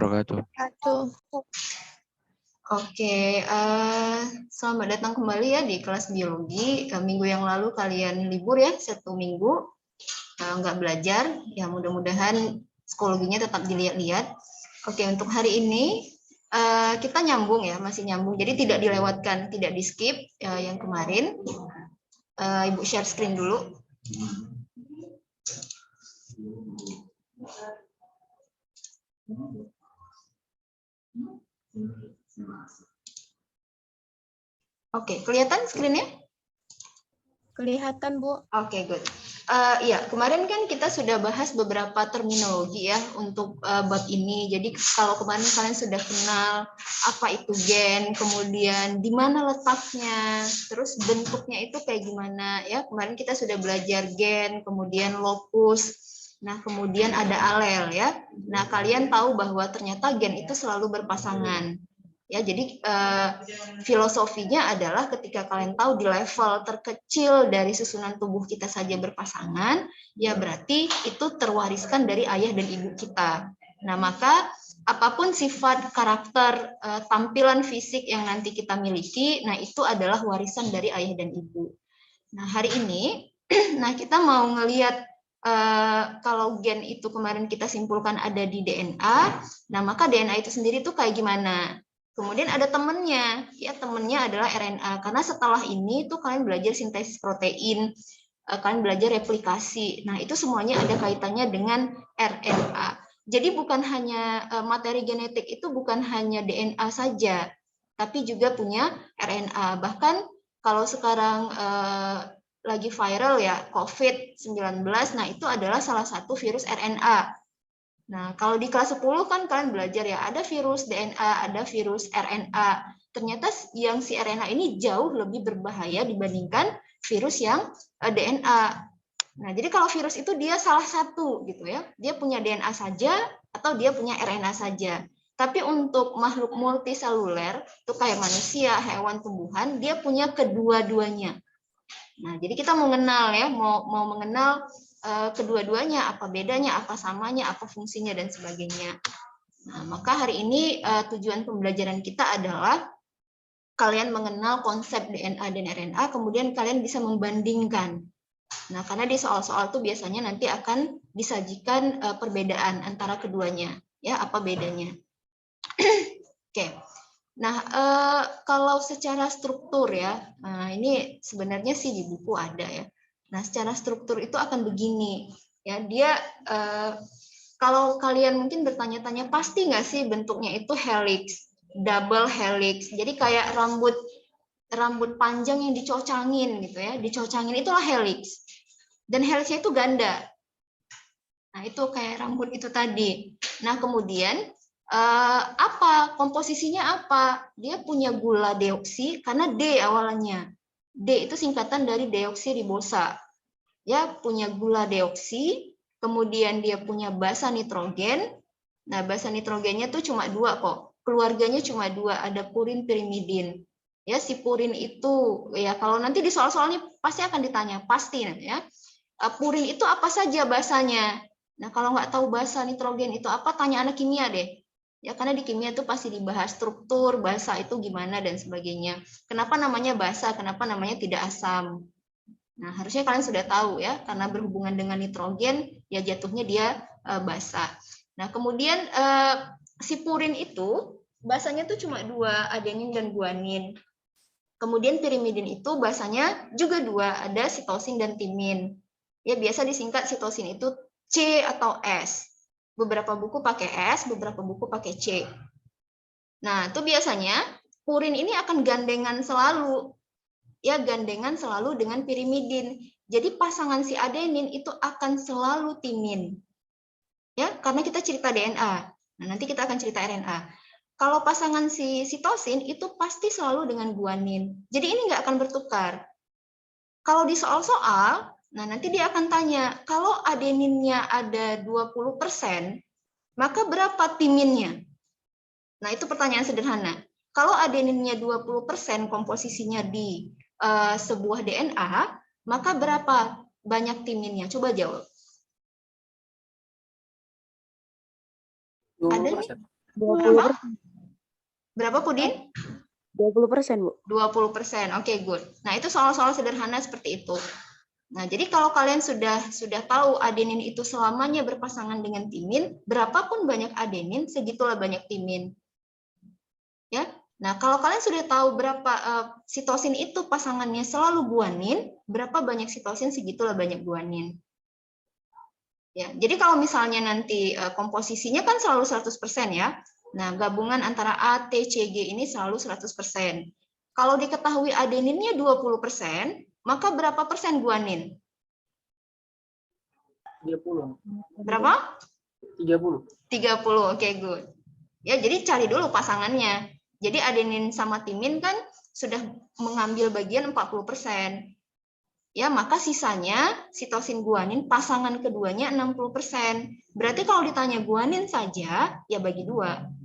wabarakatuh. Oke, selamat datang kembali ya di kelas biologi. Minggu yang lalu kalian libur ya, 1 minggu nggak belajar. Ya mudah-mudahan psikologinya tetap dilihat-lihat. Oke, untuk hari ini kita nyambung ya, masih nyambung. Jadi tidak dilewatkan, tidak di skip yang kemarin. Ibu share screen dulu. Oke, kelihatan screen-nya? Kelihatan, Bu. Oke, good. Ya, kemarin kan kita sudah bahas beberapa terminologi ya untuk bab ini. Jadi kalau kemarin kalian sudah kenal apa itu gen, kemudian di mana letaknya, terus bentuknya itu kayak gimana ya. Kemarin kita sudah belajar gen, kemudian locus. Nah, kemudian ada alel ya. Nah, kalian tahu bahwa ternyata gen itu selalu berpasangan. Ya, jadi filosofinya adalah ketika kalian tahu di level terkecil dari susunan tubuh kita saja berpasangan, ya berarti itu terwariskan dari ayah dan ibu kita. Nah, maka apapun sifat, karakter, tampilan fisik yang nanti kita miliki, nah itu adalah warisan dari ayah dan ibu. Nah, hari ini, nah kita mau ngelihat kalau gen itu kemarin kita simpulkan ada di DNA, nah maka DNA itu sendiri tuh kayak gimana? Kemudian ada temennya, ya temennya adalah RNA. Karena setelah ini tuh kalian belajar sintesis protein, kalian belajar replikasi. Nah itu semuanya ada kaitannya dengan RNA. Jadi bukan hanya materi genetik itu bukan hanya DNA saja, tapi juga punya RNA. Bahkan kalau sekarang lagi viral ya COVID-19, nah itu adalah salah satu virus RNA. Nah, kalau di kelas 10 kan kalian belajar ya, ada virus DNA, ada virus RNA. Ternyata yang si RNA ini jauh lebih berbahaya dibandingkan virus yang DNA. Nah, jadi kalau virus itu dia salah satu gitu ya. Dia punya DNA saja atau dia punya RNA saja. Tapi untuk makhluk multiseluler, itu kayak manusia, hewan, tumbuhan, dia punya kedua-duanya. Nah, jadi kita mau mengenal ya, mau mengenal kedua-duanya, apa bedanya, apa samanya, apa fungsinya, dan sebagainya. Nah, maka hari ini tujuan pembelajaran kita adalah kalian mengenal konsep DNA dan RNA, kemudian kalian bisa membandingkan. Nah, karena di soal-soal itu biasanya nanti akan disajikan perbedaan antara keduanya. Ya, apa bedanya? Oke. Nah, kalau secara struktur ya, ini sebenarnya sih di buku ada ya. Nah, secara struktur itu akan begini, ya dia kalau kalian mungkin bertanya-tanya pasti nggak sih bentuknya itu helix, double helix. Jadi kayak rambut panjang yang dicocangin gitu ya, dicocangin itulah helix. Dan helixnya itu ganda. Nah, itu kayak rambut itu tadi. Nah, kemudian apa komposisinya apa? Dia punya gula deoksi karena D awalnya. D itu singkatan dari deoksiribosa. Ya, punya gula deoksi, kemudian dia punya basa nitrogen. Nah, basa nitrogennya tuh cuma 2 kok. Keluarganya cuma 2, ada purin pirimidin. Ya, si purin itu ya kalau nanti di soal-soal ini pasti akan ditanya, pasti ya. Purin itu apa saja basanya? Nah, kalau nggak tahu basa nitrogen itu apa, tanya anak kimia deh. Ya, karena di kimia itu pasti dibahas struktur, basa itu gimana, dan sebagainya. Kenapa namanya basa, kenapa namanya tidak asam. Nah, harusnya kalian sudah tahu ya, karena berhubungan dengan nitrogen, ya jatuhnya dia basa. Nah, kemudian si purin itu, basanya tuh cuma 2, adenin dan guanin. Kemudian pirimidin itu basanya juga 2, ada sitosin dan timin. Ya, biasa disingkat sitosin itu C atau S. Beberapa buku pakai S, beberapa buku pakai C. Nah, itu biasanya purin ini akan gandengan selalu. Ya, gandengan selalu dengan pirimidin. Jadi pasangan si adenin itu akan selalu timin. Ya, karena kita cerita DNA. Nah, nanti kita akan cerita RNA. Kalau pasangan si sitosin itu pasti selalu dengan guanin. Jadi ini nggak akan bertukar. Kalau di soal-soal, nah nanti dia akan tanya, kalau adeninnya ada 20%, maka berapa timinnya? Nah, itu pertanyaan sederhana. Kalau adeninnya 20% komposisinya di sebuah DNA, maka berapa banyak timinnya? Coba jawab. 20%. Berapa? Berapa, Pudin? 20%, Bu. 20%. Oke, good. Nah, itu soal-soal sederhana seperti itu. Nah, jadi kalau kalian sudah tahu adenin itu selamanya berpasangan dengan timin, berapapun banyak adenin, segitulah banyak timin. Ya. Nah, kalau kalian sudah tahu berapa sitosin itu pasangannya selalu guanin, berapa banyak sitosin, segitulah banyak guanin. Ya, jadi kalau misalnya nanti komposisinya kan selalu 100% ya. Nah, gabungan antara A, T, C, G ini selalu 100%. Kalau diketahui adeninnya 20%, maka berapa persen guanin? 30. Berapa? 30. 30, oke, good. Ya, jadi cari dulu pasangannya. Jadi adenin sama timin kan sudah mengambil bagian 40%. Ya, maka sisanya sitosin guanin pasangan keduanya 60%. Berarti kalau ditanya guanin saja, ya bagi 2.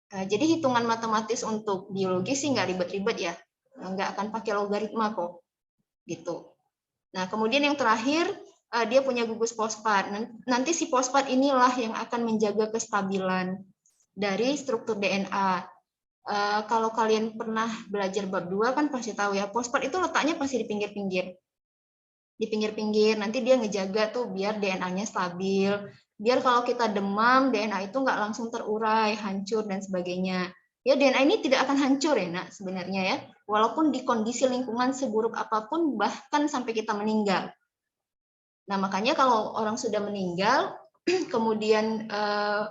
Nah, jadi hitungan matematis untuk biologi sih nggak ribet-ribet ya. Nggak akan pakai logaritma kok. Gitu. Nah, kemudian yang terakhir, dia punya gugus fosfat. Nanti si fosfat inilah yang akan menjaga kestabilan dari struktur DNA. Kalau kalian pernah belajar bab 2 kan pasti tahu ya, fosfat itu letaknya pasti di pinggir-pinggir. Di pinggir-pinggir, nanti dia ngejaga tuh biar DNA-nya stabil. Biar kalau kita demam, DNA itu nggak langsung terurai, hancur, dan sebagainya. Ya, DNA ini tidak akan hancur ya, nak, sebenarnya ya. Walaupun di kondisi lingkungan seburuk apapun, bahkan sampai kita meninggal. Nah, makanya kalau orang sudah meninggal, kemudian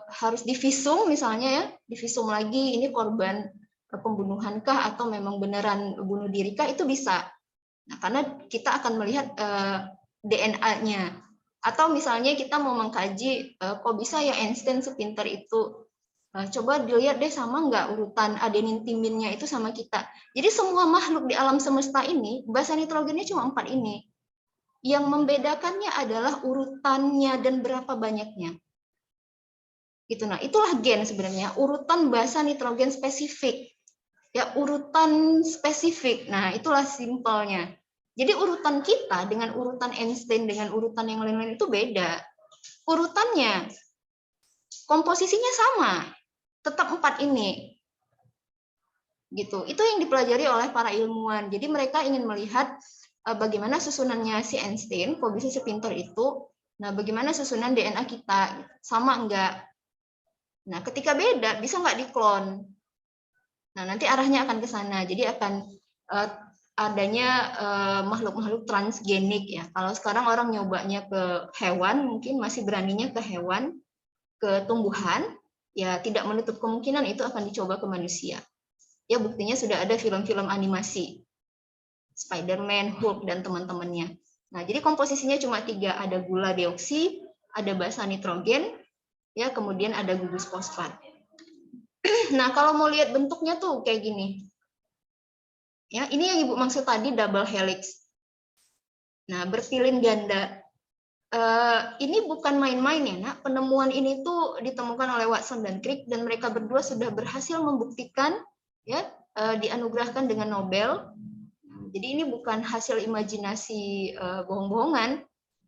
harus divisum misalnya ya, divisum lagi, ini korban pembunuhankah atau memang beneran bunuh diri kah, itu bisa. Nah, karena kita akan melihat DNA-nya. Atau misalnya kita mau mengkaji, kok bisa ya Einstein sepintar itu. Coba dilihat deh sama nggak urutan adenin timinnya itu sama kita. Jadi semua makhluk di alam semesta ini, basa nitrogennya cuma 4 ini. Yang membedakannya adalah urutannya dan berapa banyaknya. Gitu. Nah, itulah gen sebenarnya, urutan basa nitrogen spesifik. Ya, urutan spesifik. Nah, itulah simpelnya. Jadi urutan kita dengan urutan Einstein dengan urutan yang lain-lain itu beda. Urutannya, komposisinya sama, tetap 4 ini. Gitu. Itu yang dipelajari oleh para ilmuwan. Jadi mereka ingin melihat bagaimana susunannya si Einstein, kok bisa sepintar itu. Nah, bagaimana susunan DNA kita, sama enggak? Nah, ketika beda, bisa enggak diklon? Nah, nanti arahnya akan ke sana. Jadi akan adanya makhluk-makhluk transgenik ya. Kalau sekarang orang nyobanya ke hewan, mungkin masih beraninya ke hewan, ke tumbuhan, ya tidak menutup kemungkinan itu akan dicoba ke manusia. Ya, buktinya sudah ada film-film animasi. Spider-Man, Hulk, dan teman-temannya. Nah, jadi komposisinya cuma 3. Ada gula deoksi, ada basa nitrogen, ya, kemudian ada gugus fosfat. Nah, kalau mau lihat bentuknya tuh kayak gini. Ya, ini yang Ibu maksud tadi double helix. Nah, berpilin ganda. Ini bukan main-main ya, nak. Penemuan ini tuh ditemukan oleh Watson dan Crick, dan mereka berdua sudah berhasil membuktikan, ya, dianugerahkan dengan Nobel. Jadi ini bukan hasil imajinasi bohong-bohongan.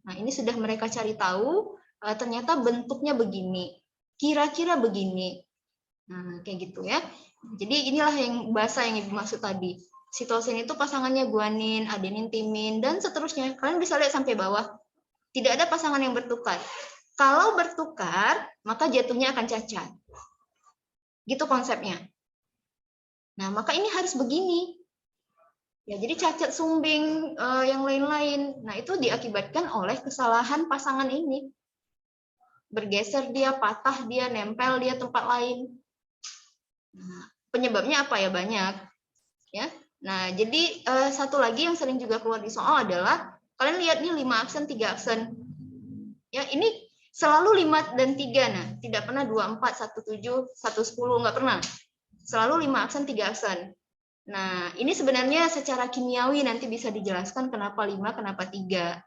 Nah, ini sudah mereka cari tahu, ternyata bentuknya begini, kira-kira begini. Nah, kayak gitu ya. Jadi inilah yang bahasa yang Ibu maksud tadi. Sitosin itu pasangannya guanin, adenin, timin, dan seterusnya. Kalian bisa lihat sampai bawah. Tidak ada pasangan yang bertukar. Kalau bertukar, maka jatuhnya akan cacat. Gitu konsepnya. Nah, maka ini harus begini. Ya, jadi cacat, sumbing, yang lain-lain. Nah, itu diakibatkan oleh kesalahan pasangan ini. Bergeser dia, patah dia, nempel dia tempat lain. Nah, penyebabnya apa ya? Banyak. Ya. Nah, jadi satu lagi yang sering juga keluar di soal adalah, kalian lihat nih 5 aksen, 3 aksen. Ya, ini selalu 5 dan 3. Nah, tidak pernah 24, 17, 110, nggak pernah. Selalu 5 aksen, 3 aksen. Nah, ini sebenarnya secara kimiawi nanti bisa dijelaskan kenapa 5, kenapa 3.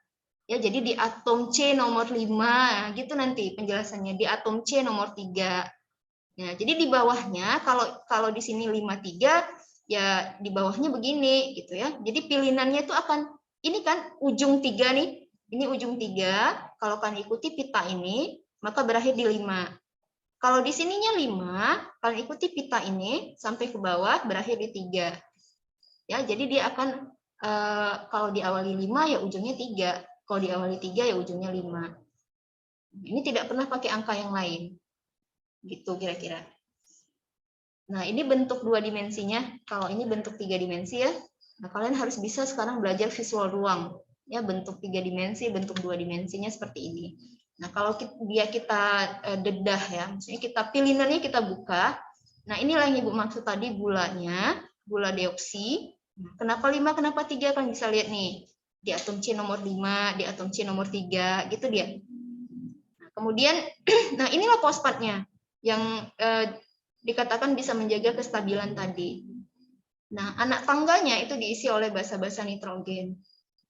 Ya, jadi di atom C nomor 5, gitu nanti penjelasannya. Di atom C nomor 3. Nah, jadi di bawahnya, kalau di sini 5, 3, ya di bawahnya begini, gitu ya. Jadi pilinannya itu akan, ini kan ujung 3 nih. Ini ujung 3, kalau kalian ikuti pita ini, maka berakhir di 5. Kalau di sininya 5, kalian ikuti pita ini sampai ke bawah berakhir di 3. Ya, jadi dia akan kalau diawali 5 ya ujungnya 3. Kalau diawali 3 ya ujungnya 5. Ini tidak pernah pakai angka yang lain. Gitu kira-kira. Nah, ini bentuk 2 dimensinya. Kalau ini bentuk 3 dimensi ya. Nah, kalian harus bisa sekarang belajar visual ruang. Ya, bentuk 3 dimensi, bentuk 2 dimensinya seperti ini. Nah, kalau kita dedah ya, maksudnya kita pilinannya kita buka. Nah, inilah yang Ibu maksud tadi gulanya, gula deoksi. Nah, kenapa 5, kenapa 3? Kalian bisa lihat nih. Di atom C nomor 5, di atom C nomor 3, gitu dia. Nah, kemudian, nah inilah fosfatnya yang dikatakan bisa menjaga kestabilan tadi. Nah, anak tangganya itu diisi oleh basa-basa nitrogen.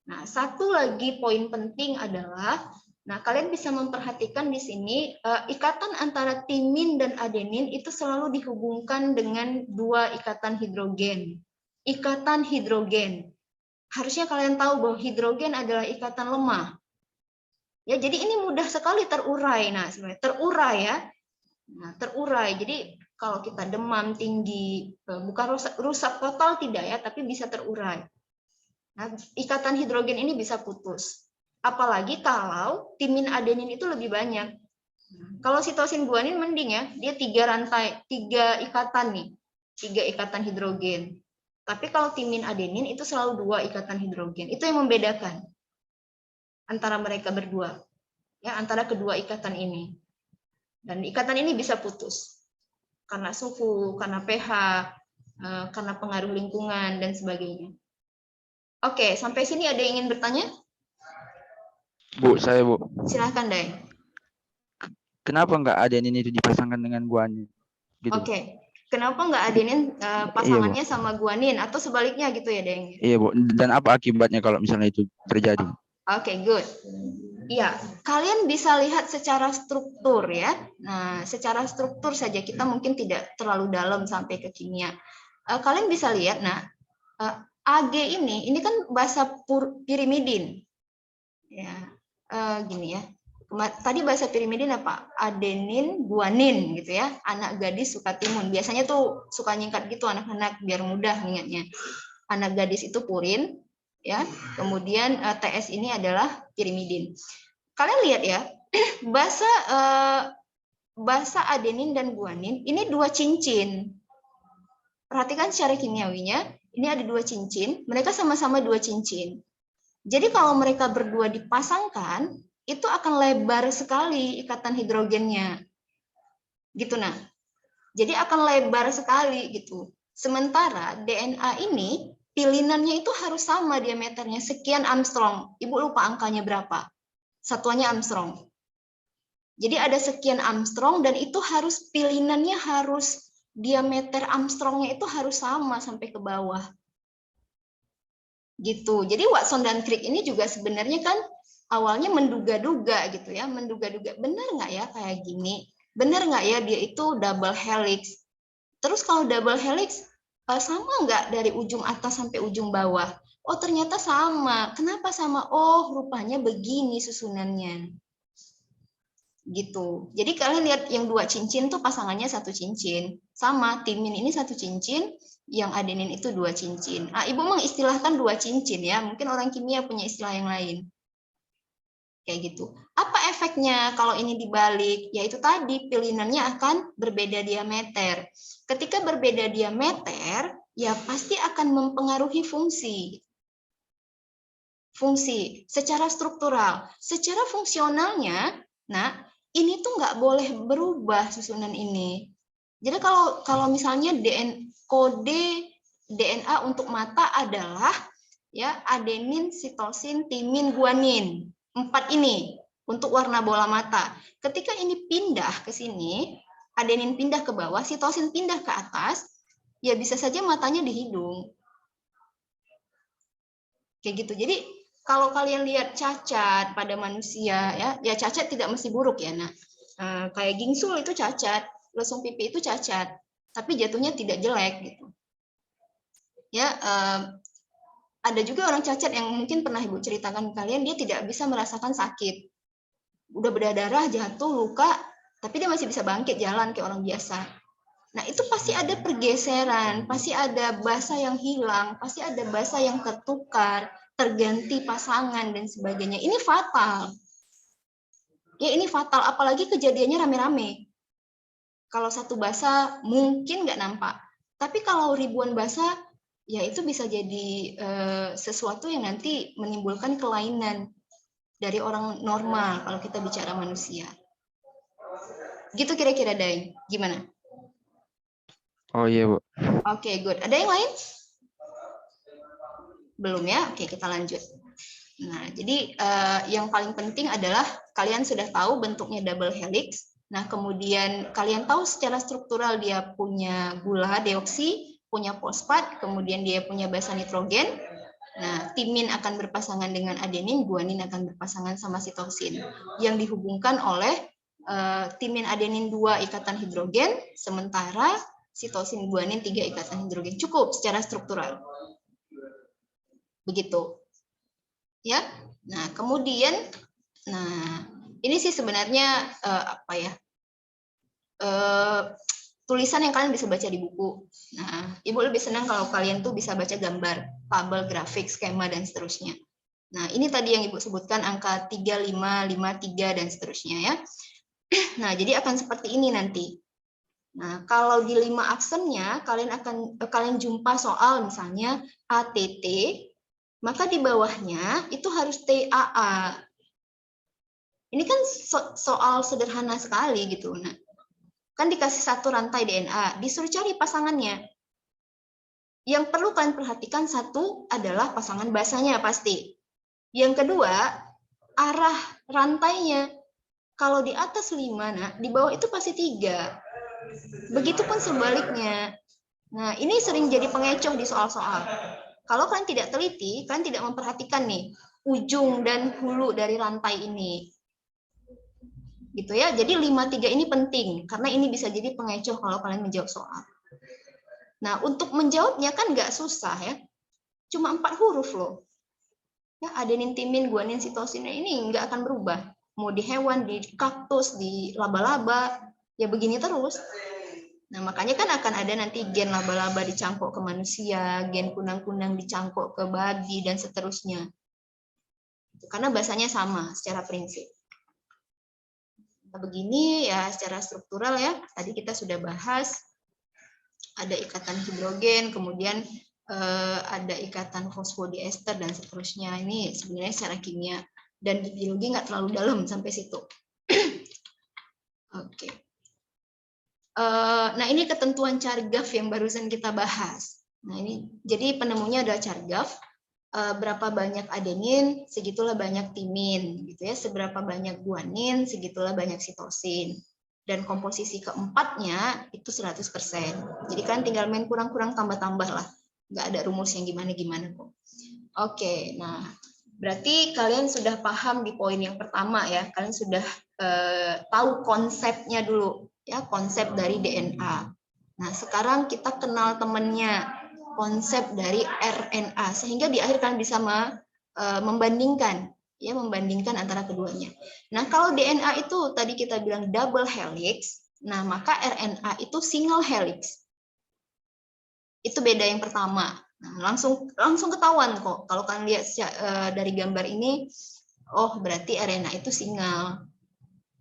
Nah, satu lagi poin penting adalah, nah kalian bisa memperhatikan di sini ikatan antara timin dan adenin itu selalu dihubungkan dengan 2 ikatan hidrogen. Ikatan hidrogen. Harusnya kalian tahu bahwa hidrogen adalah ikatan lemah. Ya, jadi ini mudah sekali terurai. Nah, sebenarnya terurai ya. Nah, terurai. Jadi kalau kita demam tinggi, bukan rusak total tidak ya, tapi bisa terurai. Nah, ikatan hidrogen ini bisa putus. Apalagi kalau timin adenin itu lebih banyak. Kalau sitosin guanin mending ya, dia 3 rantai, 3 ikatan nih, 3 ikatan hidrogen. Tapi kalau timin adenin itu selalu 2 ikatan hidrogen. Itu yang membedakan antara mereka berdua, ya, antara kedua ikatan ini. Dan ikatan ini bisa putus karena suhu, karena pH, karena pengaruh lingkungan dan sebagainya. Oke, sampai sini ada yang ingin bertanya? Bu, saya Bu. Silahkan, Day. Kenapa nggak adenin itu dipasangkan dengan guanin? Gitu. Oke. Kenapa nggak adenin pasangannya sama guanin atau sebaliknya gitu ya, Deng? Iya, Bu. Dan apa akibatnya kalau misalnya itu terjadi? Oke, good. Iya, kalian bisa lihat secara struktur ya. Nah, secara struktur saja kita mungkin tidak terlalu dalam sampai ke kimia. Kalian bisa lihat, nah, Ag ini kan bahasa pirimidin. Ya, gini ya. Tadi bahasa pirimidin apa? Adenin, guanin gitu ya. Anak gadis suka timun. Biasanya tuh suka nyingkat gitu anak-anak biar mudah ingatnya. Anak gadis itu purin, ya. Kemudian TS ini adalah pirimidin. Kalian lihat ya, bahasa adenin dan guanin ini 2 cincin. Perhatikan secara kimiawinya, ini ada 2 cincin, mereka sama-sama 2 cincin. Jadi kalau mereka berdua dipasangkan, itu akan lebar sekali ikatan hidrogennya. Gitu nah. Jadi akan lebar sekali gitu. Sementara DNA ini pilinannya itu harus sama diameternya sekian Armstrong. Ibu lupa angkanya berapa? Satuannya Armstrong. Jadi ada sekian Armstrong dan itu harus pilinannya harus diameter Armstrongnya itu harus sama sampai ke bawah. Gitu. Jadi Watson dan Crick ini juga sebenarnya kan awalnya menduga-duga gitu ya, menduga-duga benar nggak ya kayak gini, benar nggak ya dia itu double helix. Terus kalau double helix sama nggak dari ujung atas sampai ujung bawah? Oh ternyata sama. Kenapa sama? Oh rupanya begini susunannya. Gitu. Jadi kalian lihat yang 2 cincin tuh pasangannya 1 cincin. Sama timin ini 1 cincin, yang adenin itu 2 cincin. Ah, Ibu mengistilahkan 2 cincin ya. Mungkin orang kimia punya istilah yang lain. Kayak gitu. Apa efeknya kalau ini dibalik? Yaitu tadi pilinannya akan berbeda diameter. Ketika berbeda diameter, ya pasti akan mempengaruhi fungsi. Fungsi secara struktural, secara fungsionalnya, nah ini tuh nggak boleh berubah susunan ini. Jadi kalau misalnya kode DNA untuk mata adalah ya adenin, sitosin, timin, guanin. 4 ini untuk warna bola mata. Ketika ini pindah ke sini, adenin pindah ke bawah, sitosin pindah ke atas, ya bisa saja matanya di hidung. Kayak gitu. Jadi kalau kalian lihat cacat pada manusia ya cacat tidak mesti buruk ya. Nah, kayak gingsul itu cacat, lesung pipi itu cacat, tapi jatuhnya tidak jelek gitu. Ya, ada juga orang cacat yang mungkin pernah Ibu ceritakan ke kalian, dia tidak bisa merasakan sakit. Udah berdarah, jatuh, luka, tapi dia masih bisa bangkit jalan kayak orang biasa. Nah, itu pasti ada pergeseran, pasti ada basa yang hilang, pasti ada basa yang tertukar, terganti pasangan dan sebagainya. Ini fatal. Ya, ini fatal, apalagi kejadiannya rame-rame. Kalau satu basa mungkin nggak nampak, tapi kalau ribuan basa, ya itu bisa jadi sesuatu yang nanti menimbulkan kelainan dari orang normal kalau kita bicara manusia. Gitu kira-kira, Daeng. Gimana? Oh iya, Bu. Oke, good. Ada yang lain? Belum ya? Oke, kita lanjut. Nah, jadi yang paling penting adalah kalian sudah tahu bentuknya double helix. Nah, kemudian kalian tahu secara struktural dia punya gula deoksi, punya fosfat, kemudian dia punya basa nitrogen. Nah, timin akan berpasangan dengan adenin, guanin akan berpasangan sama sitosin yang dihubungkan oleh timin adenin 2 ikatan hidrogen, sementara sitosin guanin 3 ikatan hidrogen. Cukup secara struktural. Begitu. Ya. Nah, kemudian ini sih sebenarnya tulisan yang kalian bisa baca di buku. Nah, Ibu lebih senang kalau kalian tuh bisa baca gambar, tabel, grafik, skema, dan seterusnya. Nah, ini tadi yang Ibu sebutkan angka 3, 5, 5, 3, dan seterusnya ya. Nah, jadi akan seperti ini nanti. Nah, kalau di 5 aksennya, kalian jumpa soal misalnya ATT, maka di bawahnya itu harus TAA. Ini kan soal sederhana sekali gitu. Nah, kan dikasih satu rantai DNA, disuruh cari pasangannya. Yang perlu kalian perhatikan satu adalah pasangan basanya pasti. Yang kedua, arah rantainya. Kalau di atas 5, nah di bawah itu pasti 3. Begitupun sebaliknya. Nah, ini sering jadi pengecoh di soal-soal. Kalau kalian tidak teliti, kalian tidak memperhatikan nih ujung dan hulu dari rantai ini. Gitu ya. Jadi 5-3 ini penting karena ini bisa jadi pengecoh kalau kalian menjawab soal. Nah, untuk menjawabnya kan nggak susah ya. Cuma 4 huruf loh. Ya, adenin, timin, guanin, sitosin ini nggak akan berubah. Mau di hewan, di kaktus, di laba-laba, ya begini terus. Nah, makanya kan akan ada nanti gen laba-laba dicangkok ke manusia, gen kunang-kunang dicangkok ke babi, dan seterusnya. Karena bahasanya sama secara prinsip. Nah, begini ya secara struktural ya, tadi kita sudah bahas, ada ikatan hidrogen, kemudian ada ikatan fosfodiester, dan seterusnya. Ini sebenarnya secara kimia, dan di biologi nggak terlalu dalam sampai situ. Oke. Nah, ini ketentuan Chargaff yang barusan kita bahas. Nah, ini jadi penemunya adalah Chargaff. Berapa banyak adenin, segitulah banyak timin, gitu ya. Seberapa banyak guanin, segitulah banyak sitosin. Dan komposisi keempatnya itu 100%. Jadi kan tinggal main kurang-kurang tambah-tambah lah. Nggak ada rumus yang gimana-gimana kok. Oke, nah berarti kalian sudah paham di poin yang pertama ya. Kalian sudah tahu konsepnya dulu. Ya, konsep dari DNA. Nah, sekarang kita kenal temennya, konsep dari RNA, sehingga di akhir kalian bisa membandingkan, ya, membandingkan antara keduanya. Nah, kalau DNA itu tadi kita bilang double helix, nah maka RNA itu single helix. Itu beda yang pertama. Nah, langsung ketahuan kok. Kalau kalian lihat dari gambar ini, oh berarti RNA itu single,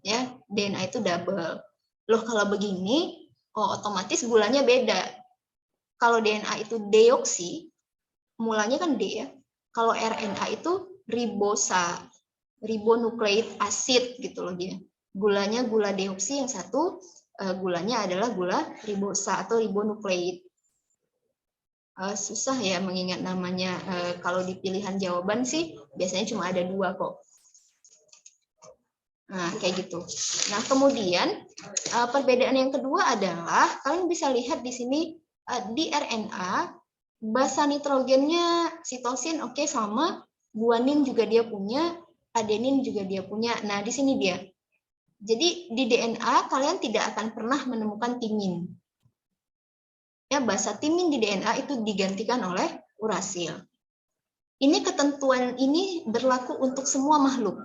ya, DNA itu double. Loh, kalau begini, oh otomatis gulanya beda. Kalau DNA itu deoksi, mulanya kan D ya. Kalau RNA itu ribosa, ribonucleic acid gitu loh dia. Gulanya gula deoksi, yang satu gulanya adalah gula ribosa atau ribonukleid. Susah ya mengingat namanya. Kalau di pilihan jawaban sih biasanya cuma ada 2 kok. Nah, kayak gitu. Nah, kemudian perbedaan yang kedua adalah kalian bisa lihat di sini di RNA basa nitrogennya sitosin oke, sama, guanin juga dia punya, adenin juga dia punya. Nah, di sini dia. Jadi di DNA kalian tidak akan pernah menemukan timin. Ya, basa timin di DNA itu digantikan oleh urasil. Ini ketentuan ini berlaku untuk semua makhluk.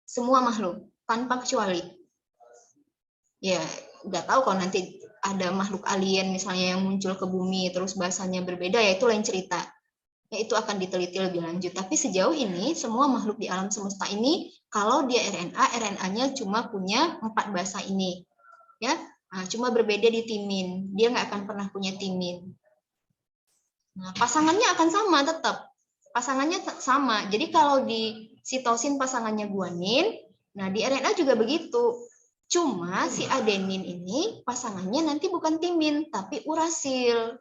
Semua makhluk, tanpa kecuali. Ya, nggak tahu kalau nanti ada makhluk alien misalnya yang muncul ke bumi terus bahasanya berbeda, ya itu lain cerita. Ya, itu akan diteliti lebih lanjut. Tapi sejauh ini semua makhluk di alam semesta ini kalau dia RNA, RNA-nya cuma punya 4 bahasa ini. Ya, nah, cuma berbeda di timin. Dia nggak akan pernah punya timin. Nah, pasangannya akan sama tetap. Pasangannya sama. Jadi kalau di sitosin pasangannya guanin, nah di RNA juga begitu. Cuma si adenin ini pasangannya nanti bukan timin, tapi urasil.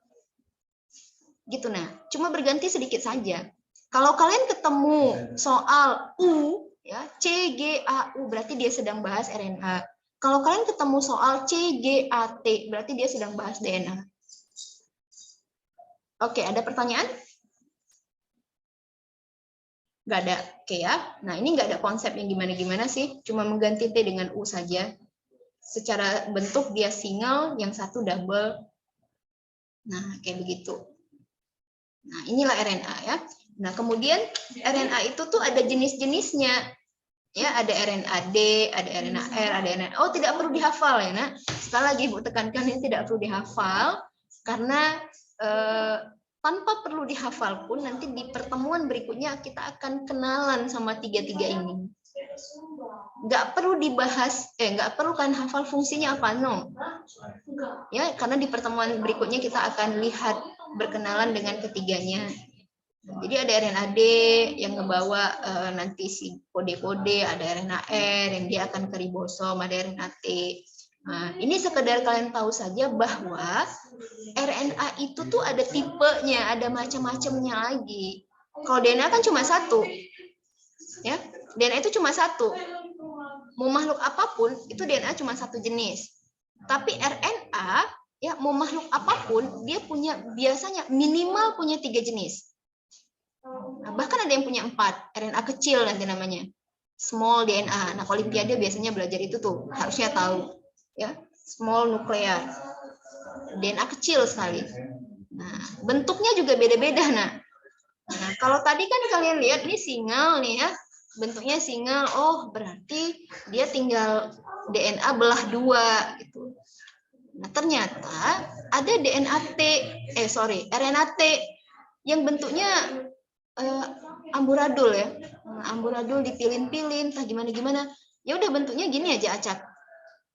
Gitu nah, cuma berganti sedikit saja. Kalau kalian ketemu soal U, ya CGAU berarti dia sedang bahas RNA. Kalau kalian ketemu soal CGAT berarti dia sedang bahas DNA. Oke, ada pertanyaan? Nggak ada, oke ya. Nah ini nggak ada konsep yang gimana-gimana sih, cuma mengganti T dengan U saja. Secara bentuk dia single, yang satu double. Nah kayak begitu. Nah, inilah RNA ya. Nah, kemudian RNA itu tuh ada jenis-jenisnya. Ya, ada RNA-D, ada RNA-R, ada RNA. Oh, tidak perlu dihafal ya, Nak. Sekali lagi Bu tekankan ini tidak perlu dihafal karena tanpa perlu dihafal pun nanti di pertemuan berikutnya kita akan kenalan sama tiga-tiga ini. Nggak perlu dibahas, nggak perlu kan hafal fungsinya apa, no. Ya, karena di pertemuan berikutnya kita akan lihat berkenalan dengan ketiganya. Jadi ada RNA-D yang ngebawa nanti si kode-kode, ada RNA-R yang dia akan ke ribosom, ada RNA-T. Nah, ini sekedar kalian tahu saja bahwa RNA itu tuh ada tipenya, ada macam-macamnya lagi. Kalau DNA kan cuma satu, ya DNA itu cuma satu. Mau makhluk apapun itu DNA cuma satu jenis. Tapi RNA ya mau makhluk apapun dia punya biasanya minimal punya 3 jenis. Nah, bahkan ada yang punya 4, RNA kecil nanti namanya, small DNA. Nah, Olimpiade biasanya belajar itu tuh, harusnya tahu, ya, small nuklear, DNA kecil sekali. Nah, bentuknya juga beda-beda. Nah, kalau tadi kan kalian lihat ini single nih ya, bentuknya single. Oh, berarti dia tinggal DNA belah 2 gitu. Nah, ternyata ada RNA-T yang bentuknya amburadul ya, amburadul dipilin-pilin, entah gimana-gimana. Ya udah bentuknya gini aja acak.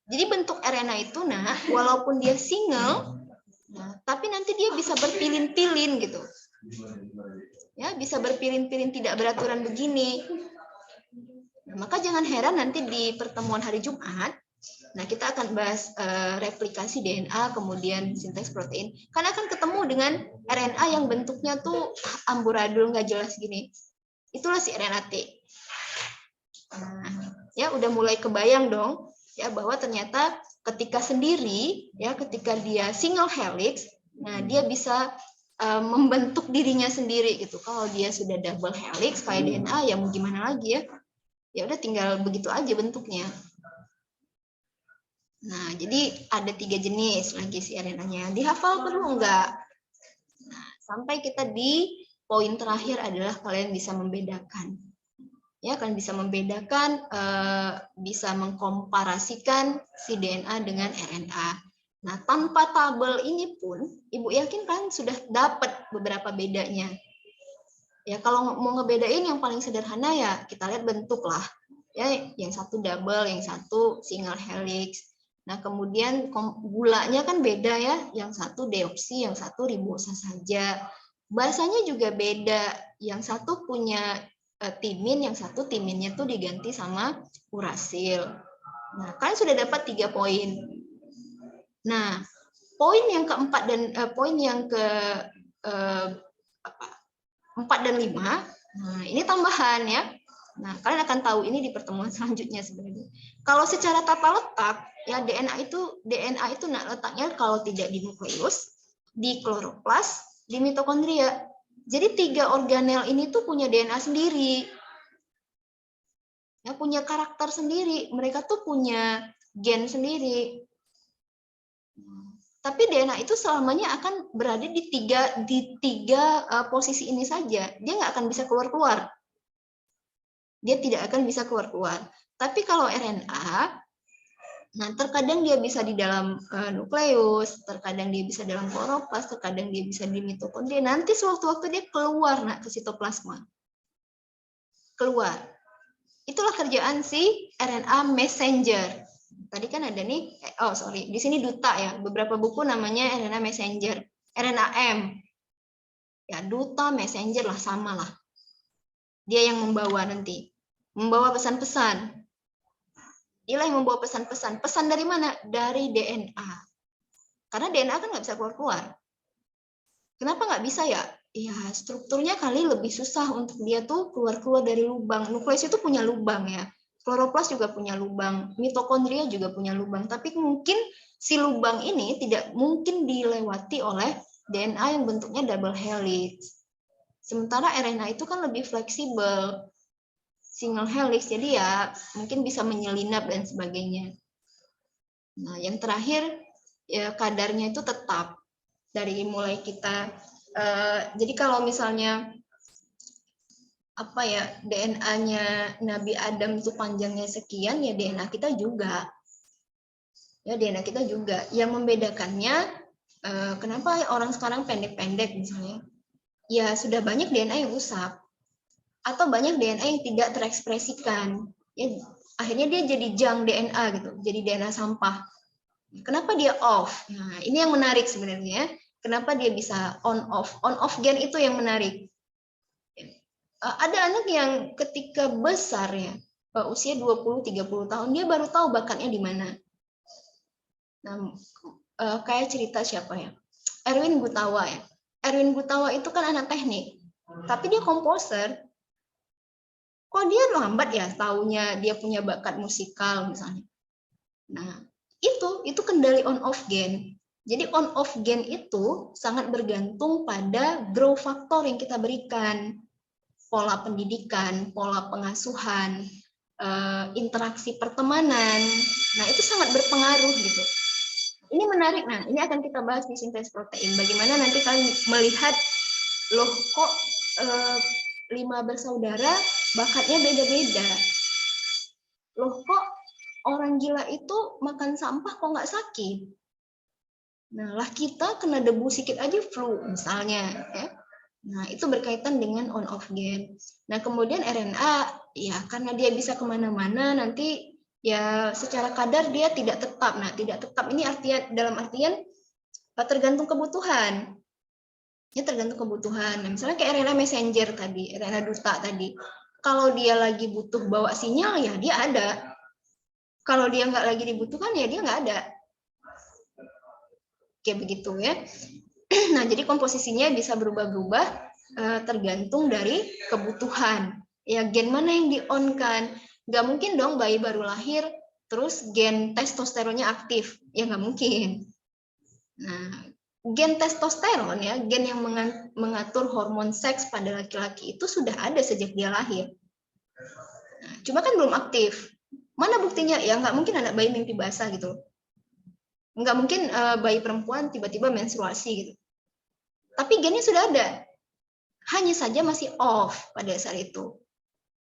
Jadi bentuk RNA itu nah, walaupun dia single, nah, tapi nanti dia bisa berpilin-pilin gitu. Ya, bisa berpilin-pilin tidak beraturan begini. Nah, maka jangan heran nanti di pertemuan hari Jumat, nah kita akan bahas replikasi DNA, kemudian sinteks protein. Karena akan ketemu dengan RNA yang bentuknya tuh amburadul nggak jelas gini. Itulah si RNA-T. Nah, ya udah mulai kebayang dong, ya bahwa ternyata ketika sendiri, ya ketika dia single helix, nah dia bisa membentuk dirinya sendiri gitu. Kalau dia sudah double helix kayak DNA, ya mau gimana lagi ya? Ya udah tinggal begitu aja bentuknya. Nah, jadi ada 3 jenis lagi si RNA-nya. Dihafal perlu enggak? Nah, sampai kita di poin terakhir adalah kalian bisa membedakan. Ya, kalian bisa membedakan, bisa mengkomparasikan si DNA dengan RNA. Nah, tanpa tabel ini pun, Ibu yakin kalian sudah dapat beberapa bedanya. Ya, kalau mau ngebedain yang paling sederhana ya kita lihat bentuk lah. Ya, yang satu double, yang satu single helix. Nah, kemudian gulanya kan beda ya, yang satu deoksi, yang satu ribosa saja. Bahasanya juga beda, yang satu punya timin, yang satu timinnya tuh diganti sama urasil. Nah, kalian sudah dapat 3 poin. Nah, poin yang keempat dan poin yang ke 4 dan 5, nah ini tambahan ya. Nah, kalian akan tahu ini di pertemuan selanjutnya sebenarnya. Kalau secara tata letak, ya DNA itu nah, letaknya kalau tidak di nukleus, di kloroplas, di mitokondria. Jadi 3 organel ini tuh punya DNA sendiri. Ya, punya karakter sendiri. Mereka tuh punya gen sendiri. Tapi DNA itu selamanya akan berada di tiga posisi ini saja. Dia nggak akan bisa keluar-keluar. Dia tidak akan bisa keluar-keluar. Tapi kalau RNA, Nah, terkadang dia bisa di dalam nukleus, terkadang dia bisa dalam kloroplas, terkadang dia bisa di mitokondria. Nanti sewaktu-waktu dia keluar ke sitoplasma. Keluar. Itulah kerjaan si RNA messenger. Tadi kan ada nih, di sini duta ya. Beberapa buku namanya RNA messenger, RNA-M. Ya, duta, messenger lah, sama lah. Dia yang membawa nanti. Membawa pesan-pesan. Dialah yang membawa pesan-pesan. Pesan dari mana? Dari DNA. Karena DNA kan nggak bisa keluar-keluar. Kenapa nggak bisa ya? Ya, strukturnya kali lebih susah untuk dia tuh keluar-keluar dari lubang. Nukleus itu punya lubang ya. Kloroplas juga punya lubang. Mitokondria juga punya lubang. Tapi mungkin si lubang ini tidak mungkin dilewati oleh DNA yang bentuknya double helix. Sementara RNA itu kan lebih fleksibel. Single helix, jadi ya mungkin bisa menyelinap dan sebagainya. Nah, yang terakhir ya kadarnya itu tetap dari mulai kita. Jadi kalau misalnya apa ya DNA-nya Nabi Adam itu panjangnya sekian, ya DNA kita juga. Ya DNA kita juga. Yang membedakannya kenapa orang sekarang pendek-pendek misalnya? Ya sudah banyak DNA yang usap atau banyak DNA yang tidak terekspresikan. Ya, akhirnya dia jadi junk DNA gitu, jadi DNA sampah. Kenapa dia off? Nah, ini yang menarik sebenarnya. Kenapa dia bisa on off gen itu yang menarik. Ada anak yang ketika besar ya, usia 20-30 tahun, dia baru tahu bakatnya di mana. Nah, kayak cerita siapa ya? Erwin Gutawa ya. Erwin Gutawa itu kan anak teknik, tapi dia komposer. Kok dia lambat ya taunya dia punya bakat musikal misalnya. Nah, itu kendali on off gen. Jadi on off gen itu sangat bergantung pada grow factor yang kita berikan. Pola pendidikan, pola pengasuhan, interaksi pertemanan. Nah, itu sangat berpengaruh gitu. Ini menarik. Nah, ini akan kita bahas di sintesis protein. Bagaimana nanti kalian melihat loh kok 5 bersaudara bakatnya beda-beda. Loh kok orang gila itu makan sampah kok nggak sakit? Nah, lah kita kena debu sedikit aja flu misalnya. Ya. Nah, itu berkaitan dengan on-off gen. Nah, kemudian RNA, ya karena dia bisa kemana-mana, nanti ya secara kadar dia tidak tetap. Nah, tidak tetap ini dalam artian tergantung kebutuhan. Ya, tergantung kebutuhan. Nah, misalnya kayak RNA messenger tadi, RNA duta tadi. Kalau dia lagi butuh bawa sinyal, ya dia ada. Kalau dia nggak lagi dibutuhkan, ya dia nggak ada. Kayak begitu ya. Nah, jadi komposisinya bisa berubah-ubah tergantung dari kebutuhan. Ya, gen mana yang di-on-kan? Nggak mungkin dong bayi baru lahir, terus gen testosteronnya aktif. Ya, nggak mungkin. Nah, gen testosteron, ya, gen yang mengatur hormon seks pada laki-laki itu sudah ada sejak dia lahir. Nah, cuma kan belum aktif. Mana buktinya? Ya, nggak mungkin anak bayi mimpi basah gitu. Nggak mungkin bayi perempuan tiba-tiba menstruasi gitu. Tapi gennya sudah ada. Hanya saja masih off pada saat itu.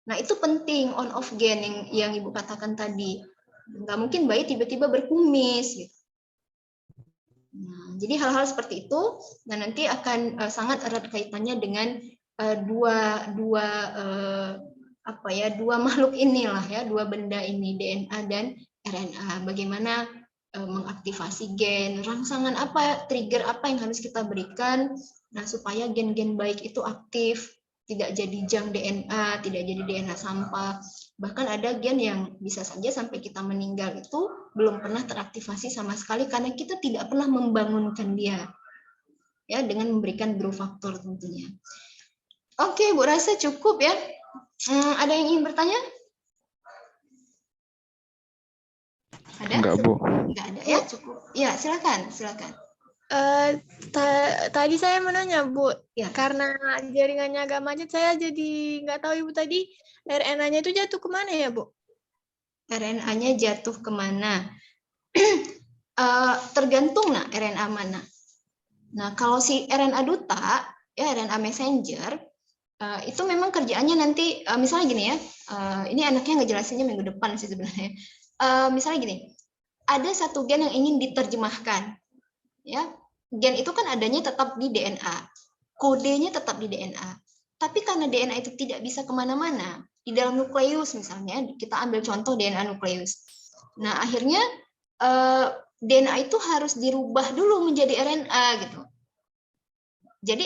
Nah, itu penting on-off gen yang Ibu katakan tadi. Nggak mungkin bayi tiba-tiba berkumis gitu. Nah, jadi hal-hal seperti itu, nah nanti akan sangat erat kaitannya dengan dua makhluk inilah ya, dua benda ini, DNA dan RNA. Bagaimana mengaktifasi gen, rangsangan apa, trigger apa yang harus kita berikan, nah supaya gen-gen baik itu aktif, tidak jadi junk DNA, tidak jadi DNA sampah. Bahkan ada gen yang bisa saja sampai kita meninggal itu belum pernah teraktivasi sama sekali karena kita tidak pernah membangunkan dia, ya, dengan memberikan growth factor tentunya. Oke, Bu rasa cukup ya. Ada yang ingin bertanya? Ada? Enggak, Bu. Enggak ada ya, cukup. Ya, silakan. Tadi saya mau nanya, Bu, Ya. karena jaringannya agak macet, saya jadi nggak tahu Ibu tadi RNA-nya itu jatuh kemana ya, Bu? RNA-nya jatuh kemana? Tergantung RNA mana. Nah, kalau si RNA duta, ya RNA messenger, itu memang kerjaannya nanti, misalnya gini ya, ini anaknya ngejelasinnya minggu depan sih sebenarnya. Misalnya gini, ada satu gen yang ingin diterjemahkan. Ya, gen itu kan adanya tetap di DNA, kodenya tetap di DNA. Tapi karena DNA itu tidak bisa kemana-mana, di dalam nukleus misalnya, kita ambil contoh DNA nukleus. Nah, akhirnya DNA itu harus dirubah dulu menjadi RNA gitu. Jadi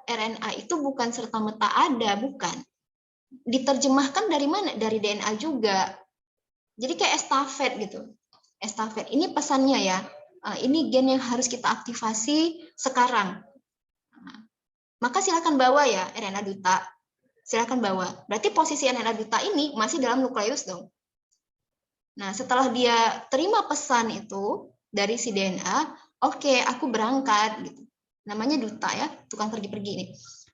RNA itu bukan serta-merta ada, bukan. Diterjemahkan dari mana? Dari DNA juga. Jadi kayak estafet gitu. Estafet. Ini pesannya ya. Ini gen yang harus kita aktivasi sekarang. Maka silakan bawa ya RNA duta. Silakan bawa. Berarti posisi RNA duta ini masih dalam nukleus dong. Nah, setelah dia terima pesan itu dari si DNA, oke, aku berangkat gitu. Namanya duta ya, tukang pergi-pergi ini.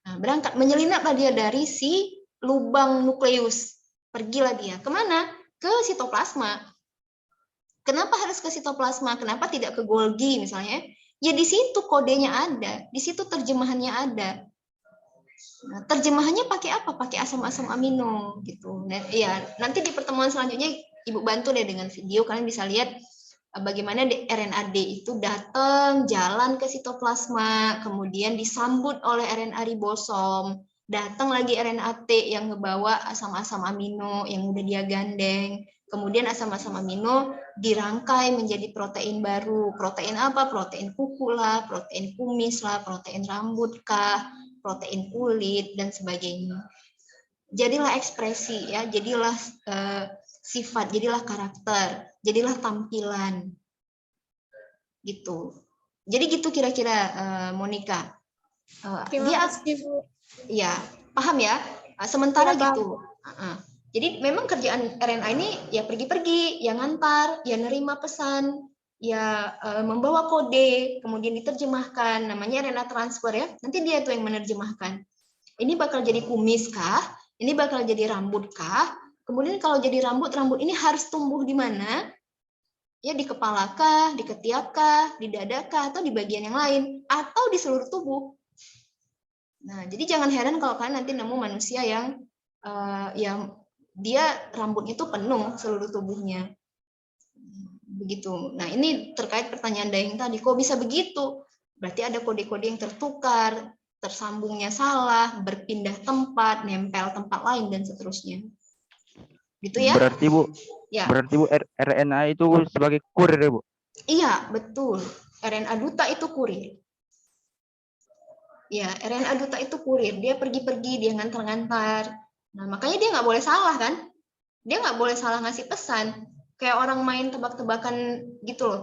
Nah, berangkat, menyelinaplah dia dari si lubang nukleus. Pergilah dia. Kemana? Ke sitoplasma. Kenapa harus ke sitoplasma? Kenapa tidak ke Golgi misalnya? Ya di situ kodenya ada, di situ terjemahannya ada. Nah, terjemahannya pakai apa? Pakai asam-asam amino gitu. Nah, ya, nanti di pertemuan selanjutnya Ibu bantu deh dengan video, kalian bisa lihat bagaimana RNA D itu datang, jalan ke sitoplasma, kemudian disambut oleh RNA ribosom, datang lagi RNA T yang ngebawa asam-asam amino yang udah dia gandeng, kemudian asam-asam amino dirangkai menjadi protein baru. Protein apa? Protein kuku lah, protein kumis lah, protein rambut kah, protein kulit, dan sebagainya. Jadilah ekspresi, ya, jadilah sifat, jadilah karakter, jadilah tampilan. Gitu. Jadi gitu kira-kira Monica. Terima kasih, Bu. Ya, paham ya? Sementara Ya, gitu. Jadi memang kerjaan RNA ini ya pergi-pergi, ya ngantar, ya nerima pesan, ya membawa kode, kemudian diterjemahkan, namanya RNA transfer ya. Nanti dia tuh yang menerjemahkan. Ini bakal jadi kumis kah? Ini bakal jadi rambut kah? Kemudian kalau jadi rambut ini harus tumbuh di mana? Ya di kepala kah, di ketiak kah, di dada kah, atau di bagian yang lain, atau di seluruh tubuh. Nah, jadi jangan heran kalau kalian nanti nemu manusia yang dia rambutnya itu penuh seluruh tubuhnya. Begitu. Nah, ini terkait pertanyaan Daeng tadi, kok bisa begitu? Berarti ada kode-kode yang tertukar, tersambungnya salah, berpindah tempat, nempel tempat lain, dan seterusnya. Gitu ya? Berarti Bu, Ya. berarti Bu RNA itu sebagai kurir ya Bu? Iya, betul. RNA duta itu kurir. Ya, RNA duta itu kurir. Dia pergi-pergi, dia ngantar-ngantar. Nah, makanya dia nggak boleh salah kan? Dia nggak boleh salah ngasih pesan. Kayak orang main tebak-tebakan gitu loh.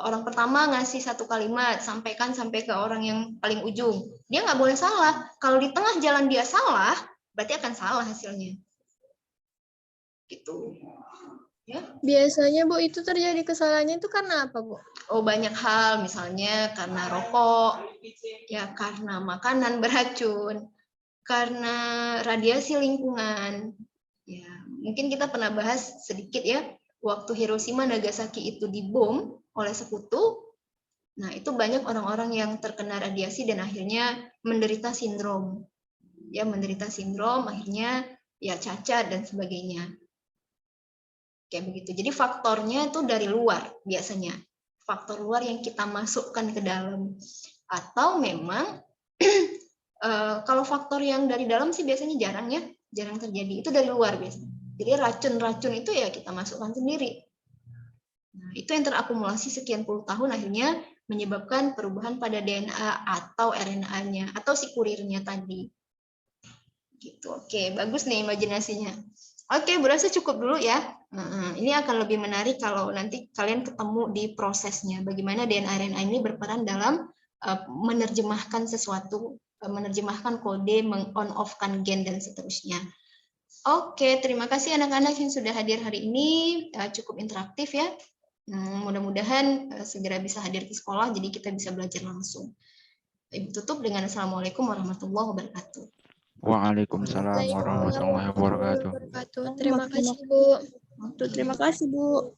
Orang pertama ngasih satu kalimat, sampaikan sampai ke orang yang paling ujung. Dia nggak boleh salah. Kalau di tengah jalan dia salah, berarti akan salah hasilnya. Gitu. Ya. Biasanya, Bu, itu terjadi kesalahannya itu karena apa, Bu? Oh, banyak hal, misalnya karena rokok, ya karena makanan beracun, karena radiasi lingkungan. Ya, mungkin kita pernah bahas sedikit ya, waktu Hiroshima Nagasaki itu dibom oleh sekutu. Nah, itu banyak orang-orang yang terkena radiasi dan akhirnya menderita sindrom. Ya, menderita sindrom, akhirnya ya cacat dan sebagainya. Kayak begitu. Jadi faktornya itu dari luar biasanya. Faktor luar yang kita masukkan ke dalam. Atau memang kalau faktor yang dari dalam sih biasanya jarang ya, jarang terjadi. Itu dari luar biasanya. Jadi racun-racun itu ya kita masukkan sendiri. Nah, itu yang terakumulasi sekian puluh tahun akhirnya menyebabkan perubahan pada DNA atau RNA-nya atau si kurirnya tadi. Gitu. Oke, bagus nih imajinasinya. Oke, berasa cukup dulu ya. Ini akan lebih menarik kalau nanti kalian ketemu di prosesnya. Bagaimana DNA-RNA ini berperan dalam menerjemahkan sesuatu, menerjemahkan kode, meng-on-off-kan gen, dan seterusnya. Oke, terima kasih anak-anak yang sudah hadir hari ini. Cukup interaktif ya. Mudah-mudahan segera bisa hadir ke sekolah, jadi kita bisa belajar langsung. Ibu tutup dengan Assalamualaikum warahmatullahi wabarakatuh. Waalaikumsalam warahmatullahi wabarakatuh. Terima kasih, Bu. Terima kasih, Bu.